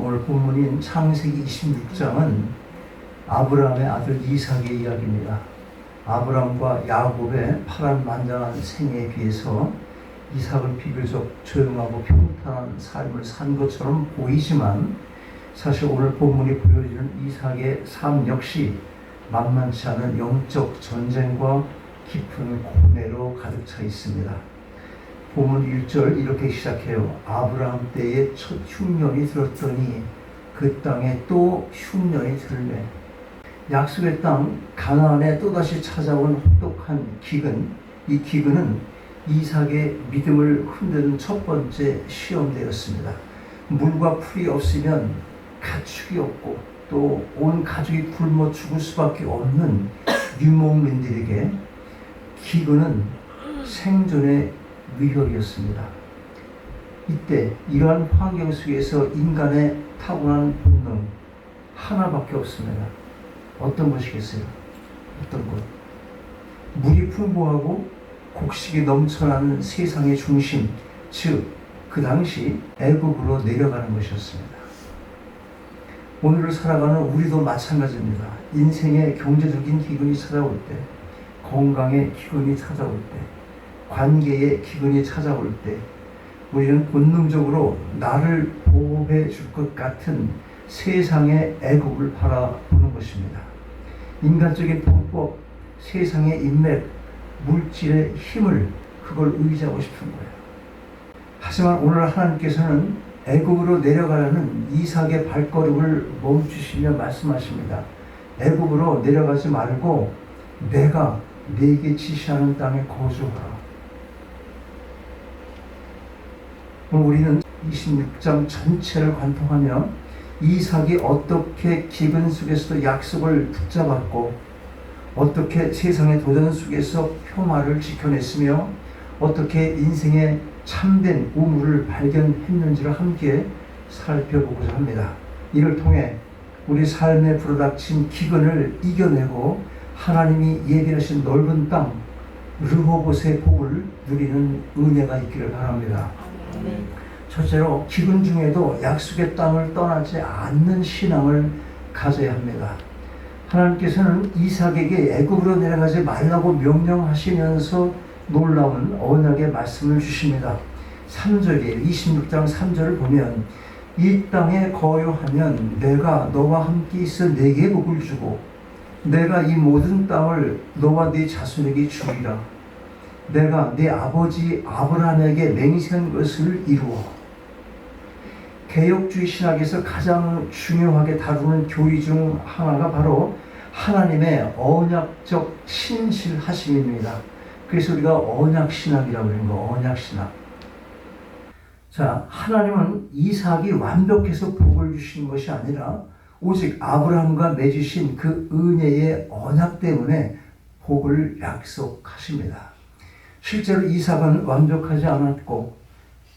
오늘 본문인 창세기 26장은 아브라함의 아들 이삭의 이야기입니다. 아브라함과 야곱의 파란만장한 생애에 비해서 이삭은 비교적 조용하고 평탄한 삶을 산 것처럼 보이지만 사실 오늘 본문이 보여주는 이삭의 삶 역시 만만치 않은 영적 전쟁과 깊은 고뇌로 가득 차 있습니다. 본문 1절 이렇게 시작해요. 아브라함 때에 첫 흉년이 들었더니 그 땅에 또 흉년이 들매. 약속의 땅 가나안에 또다시 찾아온 혹독한 기근, 이 기근은 이삭의 믿음을 흔드는 첫 번째 시험대였습니다. 물과 풀이 없으면 가축이 없고 또 온 가족이 굶어 죽을 수밖에 없는 유목민들에게 기근은 생존의 위협이었습니다. 이때 이러한 환경 속에서 인간의 타고난 본능 하나밖에 없습니다. 어떤 것이겠어요? 어떤 것? 물이 풍부하고 곡식이 넘쳐나는 세상의 중심, 즉 그 당시 애굽으로 내려가는 것이었습니다. 오늘을 살아가는 우리도 마찬가지입니다. 인생의 경제적인 기근이 찾아올 때, 건강의 기근이 찾아올 때, 관계의 기근이 찾아올 때 우리는 본능적으로 나를 보호해 줄 것 같은 세상의 애국을 바라보는 것입니다. 인간적인 방법, 세상의 인맥, 물질의 힘을 그걸 의지하고 싶은 거예요. 하지만 오늘 하나님께서는 애국으로 내려가려는 이삭의 발걸음을 멈추시며 말씀하십니다. 애국으로 내려가지 말고 내가 네게 지시하는 땅에 거주하라. 우리는 26장 전체를 관통하며 이삭이 어떻게 기근 속에서도 약속을 붙잡았고 어떻게 세상의 도전 속에서 평화를 지켜냈으며 어떻게 인생의 참된 우물을 발견했는지를 함께 살펴보고자 합니다. 이를 통해 우리 삶에 불어닥친 기근을 이겨내고 하나님이 예비하신 넓은 땅 르호봇의 복을 누리는 은혜가 있기를 바랍니다. 첫째로 기근 중에도 약속의 땅을 떠나지 않는 신앙을 가져야 합니다. 하나님께서는 이삭에게 애굽으로 내려가지 말라고 명령하시면서 놀라운 언약의 말씀을 주십니다. 3절이에요. 26장 3절을 보면 이 땅에 거주하면 내가 너와 함께 있어 네게 복을 주고 내가 이 모든 땅을 너와 네 자손에게 주리라. 내가 네 아버지 아브라함에게 맹세한 것을 이루어. 개혁주의 신학에서 가장 중요하게 다루는 교리 중 하나가 바로 하나님의 언약적 신실하심입니다. 그래서 우리가 언약신학이라고 하는 거, 언약신학. 자, 하나님은 이삭이 완벽해서 복을 주신 것이 아니라 오직 아브라함과 맺으신 그 은혜의 언약 때문에 복을 약속하십니다. 실제로 이삭은 완벽하지 않았고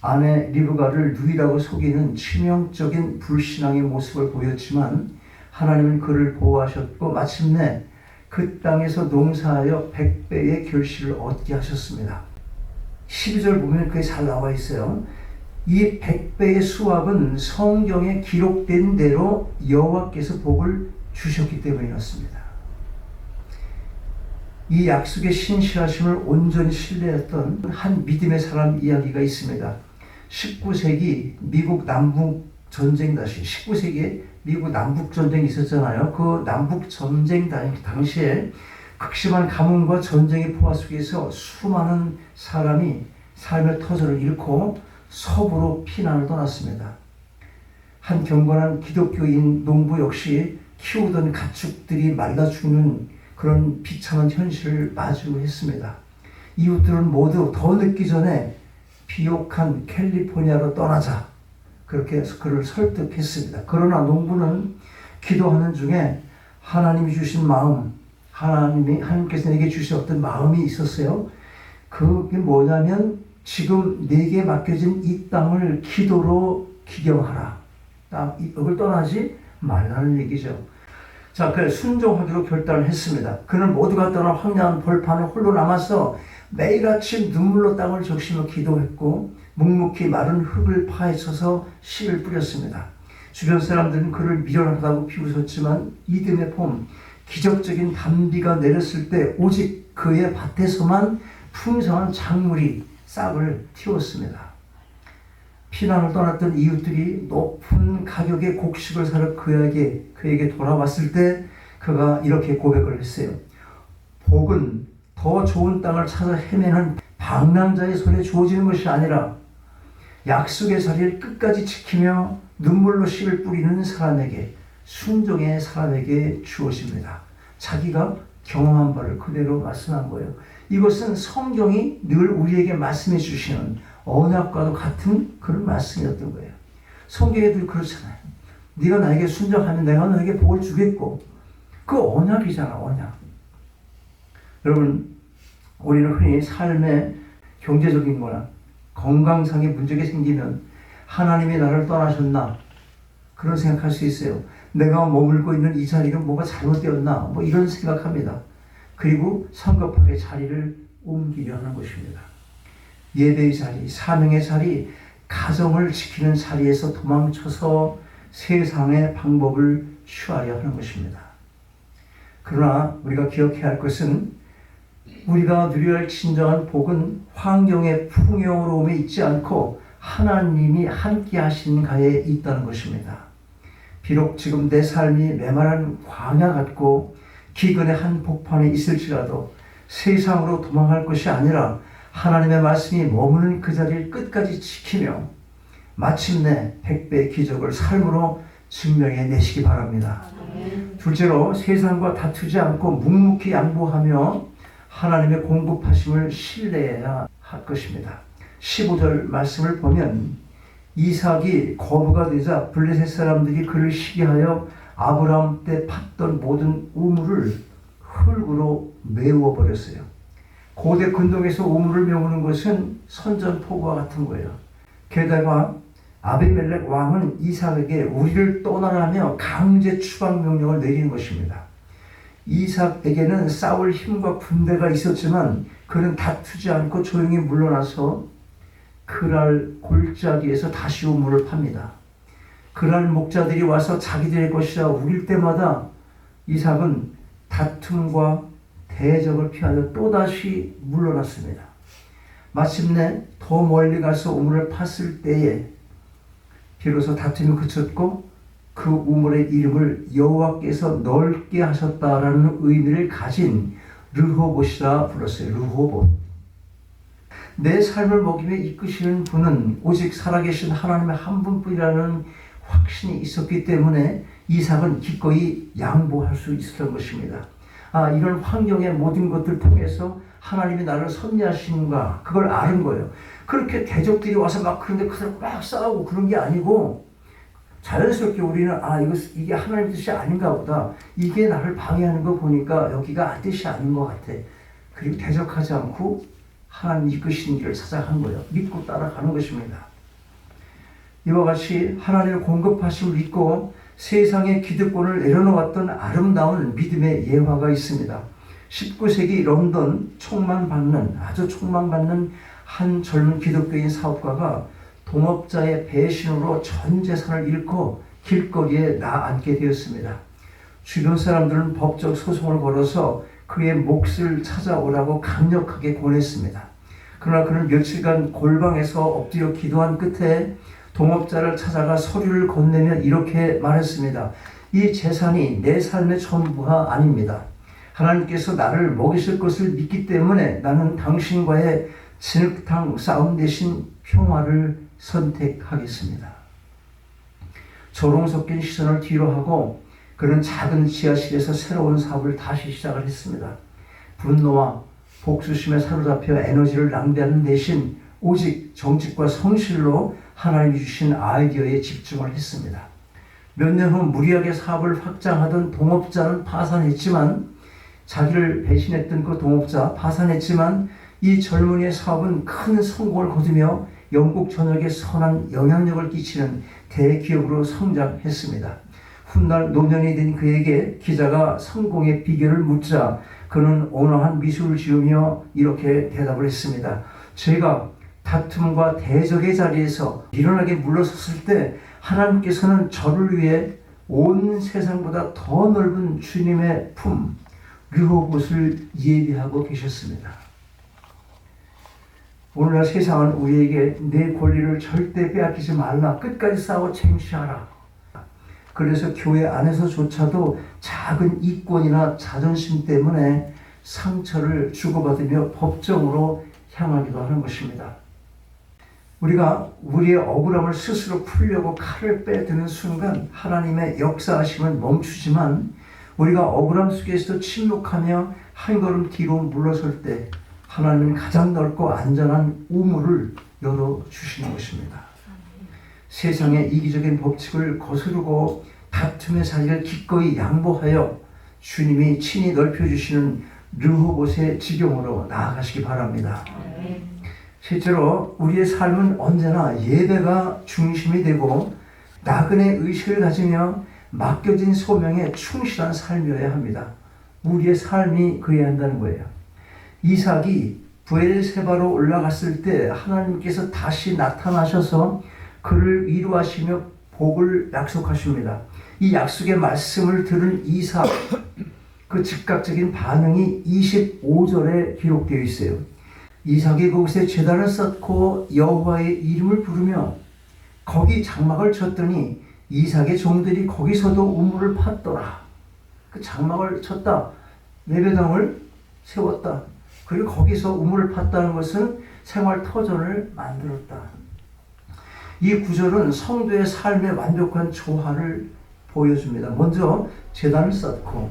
아내 리브가를 누이라고 속이는 치명적인 불신앙의 모습을 보였지만 하나님은 그를 보호하셨고 마침내 그 땅에서 농사하여 100배의 결실을 얻게 하셨습니다. 12절 보면 그게 잘 나와 있어요. 이 100배의 수확은 성경에 기록된 대로 여호와께서 복을 주셨기 때문이었습니다. 이 약속의 신실하심을 온전히 신뢰했던 한 믿음의 사람 이야기가 있습니다. 19세기 미국 남북 전쟁 19세기에 미국 남북 전쟁이 있었잖아요. 그 남북 전쟁 당시에 극심한 가뭄과 전쟁의 포화 속에서 수많은 사람이 삶의 터전을 잃고 서부로 피난을 떠났습니다. 한 경건한 기독교인 농부 역시 키우던 가축들이 말라 죽는 그런 비참한 현실을 마주했습니다. 이웃들은 모두 더 늦기 전에 비옥한 캘리포니아로 떠나자 그렇게 해서 그를 설득했습니다. 그러나 농부는 기도하는 중에 하나님이 주신 마음, 하나님께서 내게 주신 어떤 마음이 있었어요. 그게 뭐냐면 지금 내게 맡겨진 이 땅을 기도로 기경하라. 이걸 떠나지 말라는 얘기죠. 자, 그래 순종하기로 결단을 했습니다. 그는 모두가 떠나 황량한 벌판을 홀로 남아서 매일 아침 눈물로 땅을 적시며 기도했고 묵묵히 마른 흙을 파헤쳐서 씨를 뿌렸습니다. 주변 사람들은 그를 미련하다고 비웃었지만 이듬해 봄 기적적인 단비가 내렸을 때 오직 그의 밭에서만 풍성한 작물이 싹을 틔웠습니다. 피난을 떠났던 이웃들이 높은 가격의 곡식을 사러 그에게 돌아왔을 때 그가 이렇게 고백을 했어요. 복은 더 좋은 땅을 찾아 헤매는 방랑자의 손에 주어지는 것이 아니라 약속의 자리를 끝까지 지키며 눈물로 씨를 뿌리는 사람에게, 순종의 사람에게 주어집니다. 자기가 경험한 바를 그대로 말씀한 거예요. 이것은 성경이 늘 우리에게 말씀해 주시는 언약과도 같은 그런 말씀이었던 거예요. 성경에 늘 그렇잖아요. 네가 나에게 순종하면 내가 너에게 복을 주겠고, 그 언약이잖아, 언약. 여러분, 우리는 흔히 삶의 경제적인 거나 건강상의 문제가 생기면 하나님이 나를 떠나셨나 그런 생각할 수 있어요. 내가 머물고 있는 이 자리는 뭐가 잘못되었나 이런 생각합니다. 그리고 성급하게 자리를 옮기려 하는 것입니다. 예배의 자리, 사명의 자리, 가정을 지키는 자리에서 도망쳐서 세상의 방법을 취하려 하는 것입니다. 그러나 우리가 기억해야 할 것은 우리가 누려야 할 진정한 복은 환경의 풍요로움에 있지 않고 하나님이 함께 하시는 가에 있다는 것입니다. 비록 지금 내 삶이 메마른 광야 같고 기근의 한 복판에 있을지라도 세상으로 도망갈 것이 아니라 하나님의 말씀이 머무는 그 자리를 끝까지 지키며 마침내 100배의 기적을 삶으로 증명해 내시기 바랍니다. 둘째로 세상과 다투지 않고 묵묵히 양보하며 하나님의 공급하심을 신뢰해야 할 것입니다. 15절 말씀을 보면 이삭이 거부가 되자 블레셋 사람들이 그를 시기하여 아브라함 때 팠던 모든 우물을 흙으로 메워 버렸어요. 고대 근동에서 우물을 메우는 것은 선전포고와 같은 거예요. 게다가 아비멜렉 왕은 이삭에게 우리를 떠나라며 강제 추방 명령을 내리는 것입니다. 이삭에게는 싸울 힘과 군대가 있었지만 그는 다투지 않고 조용히 물러나서 그랄 골짜기에서 다시 우물을 팝니다. 그랄 목자들이 와서 자기들의 것이라 우길 때마다 이삭은 다툼과 대적을 피하여 또다시 물러났습니다. 마침내 더 멀리 가서 우물을 팠을 때에 비로소 다툼이 그쳤고 그 우물의 이름을 여호와께서 넓게 하셨다라는 의미를 가진 르호봇이라 불렀어요. 르호봇. 내 삶을 먹이며 이끄시는 분은 오직 살아계신 하나님의 한 분뿐이라는 확신이 있었기 때문에 이삭은 기꺼이 양보할 수 있었던 것입니다. 이런 환경의 모든 것들을 통해서 하나님이 나를 섭리하시는가 그걸 아는 거예요. 그렇게 대적들이 와서 막 그런데 그들 막 싸우고 그런 게 아니고 자연스럽게 우리는 이게 하나님 뜻이 아닌가 보다. 이게 나를 방해하는 거 보니까 여기가 뜻이 아닌 것 같아. 그리고 대적하지 않고 하나님 이끄시는 길을 찾아간 거예요. 믿고 따라가는 것입니다. 이와 같이 하나님의 공급하심을 믿고 세상의 기득권을 내려놓았던 아름다운 믿음의 예화가 있습니다. 19세기 런던 아주 촉망받는 한 젊은 기독교인 사업가가 동업자의 배신으로 전 재산을 잃고 길거리에 나앉게 되었습니다. 주변 사람들은 법적 소송을 걸어서 그의 몫을 찾아오라고 강력하게 권했습니다. 그러나 그는 며칠간 골방에서 엎드려 기도한 끝에 동업자를 찾아가 서류를 건네며 이렇게 말했습니다. 이 재산이 내 삶의 전부가 아닙니다. 하나님께서 나를 먹이실 것을 믿기 때문에 나는 당신과의 진흙탕 싸움 대신 평화를 선택하겠습니다. 조롱 섞인 시선을 뒤로 하고 그는 작은 지하실에서 새로운 사업을 다시 시작을 했습니다. 분노와 복수심에 사로잡혀 에너지를 낭비하는 대신 오직 정직과 성실로 하나님이 주신 아이디어에 집중을 했습니다. 몇 년 후 무리하게 사업을 확장하던 동업자는 파산했지만 자기를 배신했던 그 동업자 파산했지만 이 젊은이의 사업은 큰 성공을 거두며 영국 전역에 선한 영향력을 끼치는 대기업으로 성장했습니다. 훗날 노년이 된 그에게 기자가 성공의 비결을 묻자 그는 온화한 미소를 지으며 이렇게 대답을 했습니다. 제가 다툼과 대적의 자리에서 일어나게 물러섰을 때 하나님께서는 저를 위해 온 세상보다 더 넓은 주님의 품 르호봇을 예비하고 계셨습니다. 오늘날 세상은 우리에게 내 권리를 절대 빼앗기지 말라, 끝까지 싸워 쟁취하라. 그래서 교회 안에서조차도 작은 이권이나 자존심 때문에 상처를 주고받으며 법정으로 향하기도 하는 것입니다. 우리가 우리의 억울함을 스스로 풀려고 칼을 빼드는 순간 하나님의 역사하심은 멈추지만, 우리가 억울함 속에서 침묵하며 한 걸음 뒤로 물러설 때 하나님은 가장 넓고 안전한 우물을 열어주시는 것입니다. 세상의 이기적인 법칙을 거스르고 다툼의 자리를 기꺼이 양보하여 주님이 친히 넓혀주시는 르호봇의 지경으로 나아가시기 바랍니다. 실제로 우리의 삶은 언제나 예배가 중심이 되고 나그네 의식을 가지며 맡겨진 소명에 충실한 삶이어야 합니다. 우리의 삶이 그래야 한다는 거예요. 이삭이 브엘세바로 올라갔을 때 하나님께서 다시 나타나셔서 그를 위로하시며 복을 약속하십니다. 이 약속의 말씀을 들은 이삭, 그 즉각적인 반응이 25절에 기록되어 있어요. 이삭이 그곳에 제단을 쌓고 여호와의 이름을 부르며 거기 장막을 쳤더니 이삭의 종들이 거기서도 우물을 팠더라. 그 장막을 쳤다, 예배당을 세웠다, 그리고 거기서 우물을 팠다는 것은 생활 터전을 만들었다. 이 구절은 성도의 삶의 완벽한 조화를 보여줍니다. 먼저 제단을 쌓고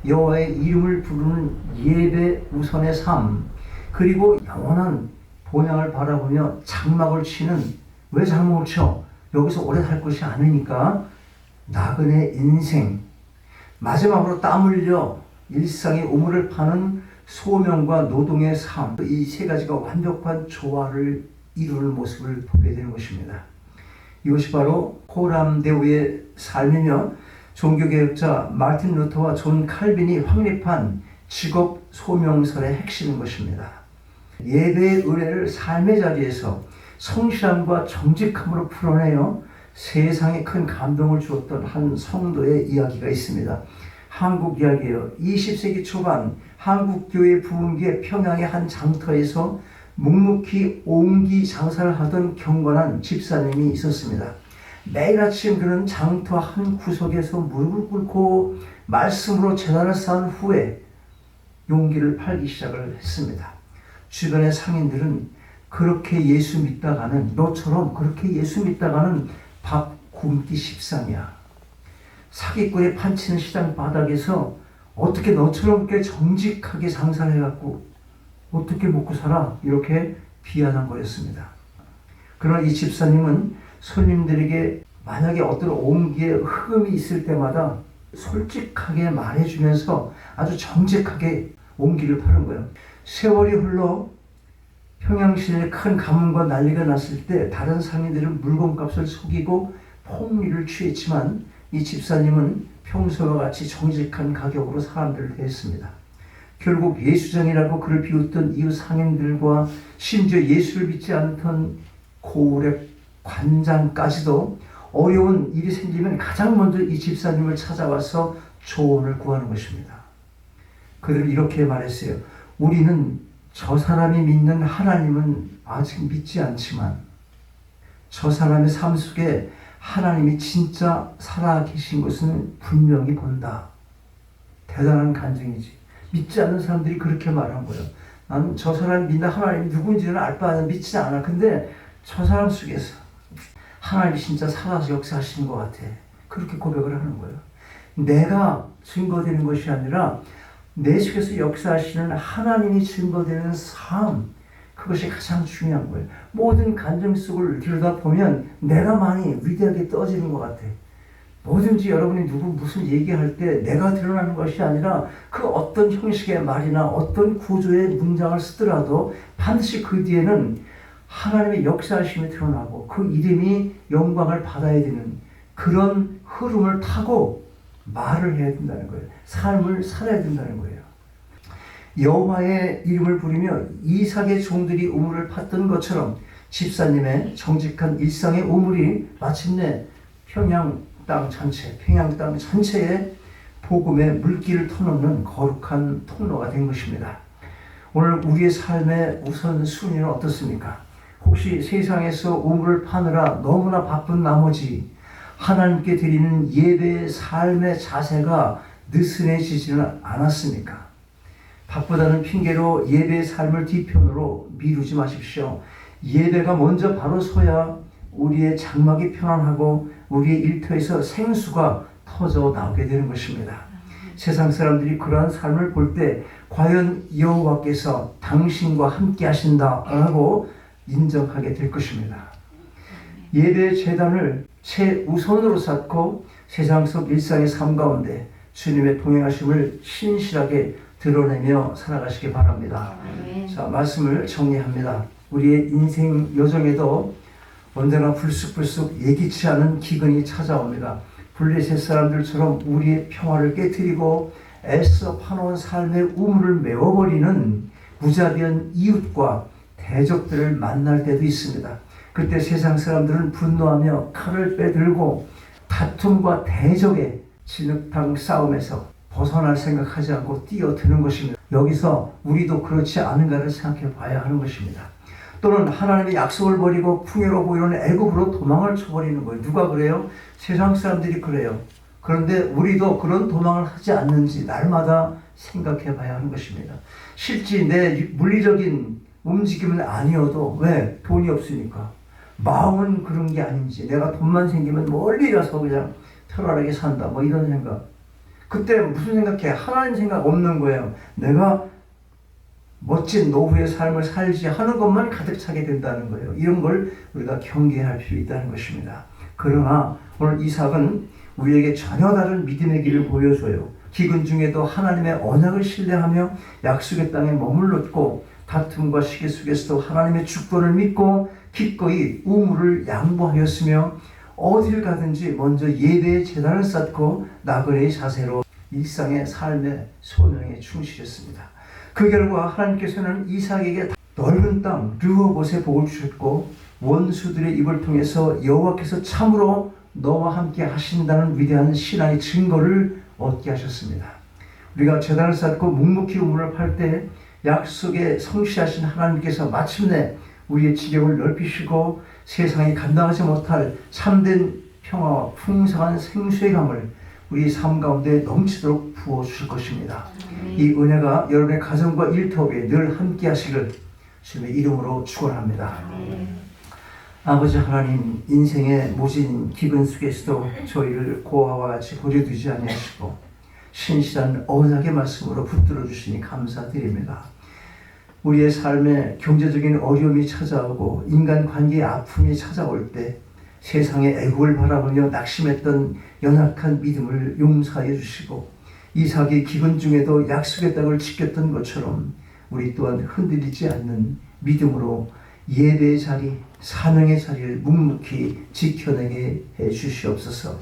여호와의 이름을 부르는 예배 우선의 삶, 그리고 영원한 본향을 바라보며 장막을 치는, 왜 장막을 쳐? 여기서 오래 살 것이 아니니까 나그네 인생, 마지막으로 땀 흘려 일상의 우물을 파는 소명과 노동의 삶, 이 세 가지가 완벽한 조화를 이루는 모습을 보게 되는 것입니다. 이것이 바로 호람데우의 삶이며 종교개혁자 마틴 루터와 존 칼빈이 확립한 직업 소명설의 핵심인 것입니다. 예배의 의뢰를 삶의 자리에서 성실함과 정직함으로 풀어내어 세상에 큰 감동을 주었던 한 성도의 이야기가 있습니다. 한국 이야기예요. 20세기 초반 한국교회 부흥기에 평양의 한 장터에서 묵묵히 옹기 장사를 하던 경건한 집사님이 있었습니다. 매일 아침 그는 장터 한 구석에서 무릎을 꿇고 말씀으로 제단을 쌓은 후에 용기를 팔기 시작을 했습니다. 주변의 상인들은 그렇게 예수 믿다가는, 너처럼 그렇게 예수 믿다가는 밥 굶기 십상이야. 사기꾼이 판치는 시장 바닥에서 어떻게 너처럼 그렇게 정직하게 장사를 해갖고 어떻게 먹고 살아? 이렇게 비아냥거렸습니다. 그러나 이 집사님은 손님들에게 만약에 어떤 옹기에 흠이 있을 때마다 솔직하게 말해주면서 아주 정직하게 옹기를 파는 거예요. 세월이 흘러 평양시내에 큰 가뭄과 난리가 났을 때 다른 상인들은 물건값을 속이고 폭리를 취했지만 이 집사님은 평소와 같이 정직한 가격으로 사람들을 대했습니다. 결국 예수장이라고 그를 비웃던 이웃 상인들과 심지어 예수를 믿지 않던 고을의 관장까지도 어려운 일이 생기면 가장 먼저 이 집사님을 찾아와서 조언을 구하는 것입니다. 그들은 이렇게 말했어요. 우리는 저 사람이 믿는 하나님은 아직 믿지 않지만 저 사람의 삶 속에 하나님이 진짜 살아계신 것은 분명히 본다. 대단한 간증이지. 믿지 않는 사람들이 그렇게 말한 거예요. 나는 저 사람이 믿는 하나님이 누군지는 알 바 아니야. 믿지 않아. 근데 저 사람 속에서 하나님이 진짜 살아서 역사하시는 것 같아. 그렇게 고백을 하는 거예요. 내가 증거되는 것이 아니라 내 속에서 역사하시는 하나님이 증거되는 삶, 그것이 가장 중요한 거예요. 모든 간증 속을 들여다보면 내가 많이 위대하게 떠지는 것 같아. 뭐든지 여러분이 누구 무슨 얘기할 때 내가 드러나는 것이 아니라 그 어떤 형식의 말이나 어떤 구조의 문장을 쓰더라도 반드시 그 뒤에는 하나님의 역사하심이 드러나고 그 이름이 영광을 받아야 되는 그런 흐름을 타고 말을 해야 된다는 거예요. 삶을 살아야 된다는 거예요. 여호와의 이름을 부르며 이삭의 종들이 우물을 팠던 것처럼 집사님의 정직한 일상의 우물이 마침내 평양 땅 전체에 복음의 물길을 터놓는 거룩한 통로가 된 것입니다. 오늘 우리의 삶의 우선순위는 어떻습니까? 혹시 세상에서 우물을 파느라 너무나 바쁜 나머지 하나님께 드리는 예배의 삶의 자세가 느슨해지지는 않았습니까? 바쁘다는 핑계로 예배의 삶을 뒤편으로 미루지 마십시오. 예배가 먼저 바로 서야 우리의 장막이 편안하고 우리의 일터에서 생수가 터져 나오게 되는 것입니다. 세상 사람들이 그러한 삶을 볼 때 과연 여호와께서 당신과 함께 하신다라고 인정하게 될 것입니다. 예배의 재단을 최우선으로 쌓고 세상 속 일상의 삶 가운데 주님의 동행하심을 신실하게 드러내며 살아가시기 바랍니다. 자, 말씀을 정리합니다. 우리의 인생 여정에도 언제나 불쑥불쑥 예기치 않은 기근이 찾아옵니다. 블레셋 사람들처럼 우리의 평화를 깨트리고 애써 파놓은 삶의 우물을 메워버리는 무자비한 이웃과 대적들을 만날 때도 있습니다. 그때 세상 사람들은 분노하며 칼을 빼들고 다툼과 대적의 진흙탕 싸움에서 벗어날 생각하지 않고 뛰어드는 것입니다. 여기서 우리도 그렇지 않은가를 생각해 봐야 하는 것입니다. 또는 하나님의 약속을 버리고 풍요로 보이는 애굽으로 도망을 쳐버리는 거예요. 누가 그래요? 세상 사람들이 그래요. 그런데 우리도 그런 도망을 하지 않는지 날마다 생각해 봐야 하는 것입니다. 실제 내 물리적인 움직임은 아니어도 왜? 돈이 없으니까. 마음은 그런 게 아닌지, 내가 돈만 생기면 멀리 가서 그냥 편안하게 산다, 뭐 이런 생각. 그때 무슨 생각해? 하나님 생각 없는 거예요. 내가 멋진 노후의 삶을 살지 하는 것만 가득 차게 된다는 거예요. 이런 걸 우리가 경계할 필요 있다는 것입니다. 그러나 오늘 이삭은 우리에게 전혀 다른 믿음의 길을 보여줘요. 기근 중에도 하나님의 언약을 신뢰하며 약속의 땅에 머물렀고 다툼과 시기 속에서도 하나님의 주권을 믿고 기꺼이 우물을 양보하였으며 어딜 가든지 먼저 예배의 제단을 쌓고 나그네의 자세로 일상의 삶의 소명에 충실했습니다. 그 결과 하나님께서는 이삭에게 넓은 땅 르호봇에 복을 주셨고 원수들의 입을 통해서 여호와께서 참으로 너와 함께 하신다는 위대한 신앙의 증거를 얻게 하셨습니다. 우리가 제단을 쌓고 묵묵히 우물을 팔 때 약속에 성실하신 하나님께서 마침내 우리의 지경을 넓히시고 세상이 감당하지 못할 참된 평화와 풍성한 생수의 강을 우리 삶 가운데 넘치도록 부어주실 것입니다. 이 은혜가 여러분의 가정과 일터에 늘 함께 하시길 주님의 이름으로 축원합니다. 아버지 하나님, 인생의 모진 기근 속에서도 저희를 고아와 같이 버려두지 아니하시고 신실한 언약의 말씀으로 붙들어 주시니 감사드립니다. 우리의 삶에 경제적인 어려움이 찾아오고 인간관계의 아픔이 찾아올 때 세상의 애국을 바라보며 낙심했던 연약한 믿음을 용서해 주시고 이삭이 기근 중에도 약속의 땅을 지켰던 것처럼 우리 또한 흔들리지 않는 믿음으로 예배의 자리, 사명의 자리를 묵묵히 지켜내게 해 주시옵소서.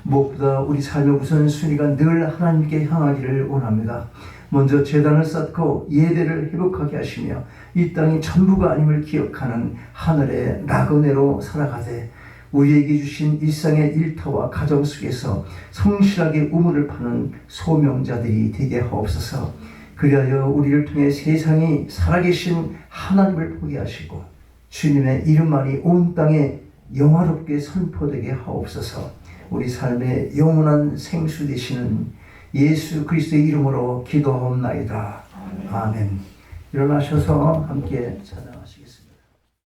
무엇보다 우리 삶의 우선순위가 늘 하나님께 향하기를 원합니다. 먼저 제단을 쌓고 예배를 회복하게 하시며 이 땅이 전부가 아님을 기억하는 하늘의 나그네로 살아가되 우리에게 주신 일상의 일터와 가정 속에서 성실하게 우물을 파는 소명자들이 되게 하옵소서. 그리하여 우리를 통해 세상이 살아계신 하나님을 보게 하시고 주님의 이름만이 온 땅에 영화롭게 선포되게 하옵소서. 우리 삶의 영원한 생수 되시는 예수 그리스도의 이름으로 기도하옵나이다. 아멘. 일어나셔서 함께 찬양.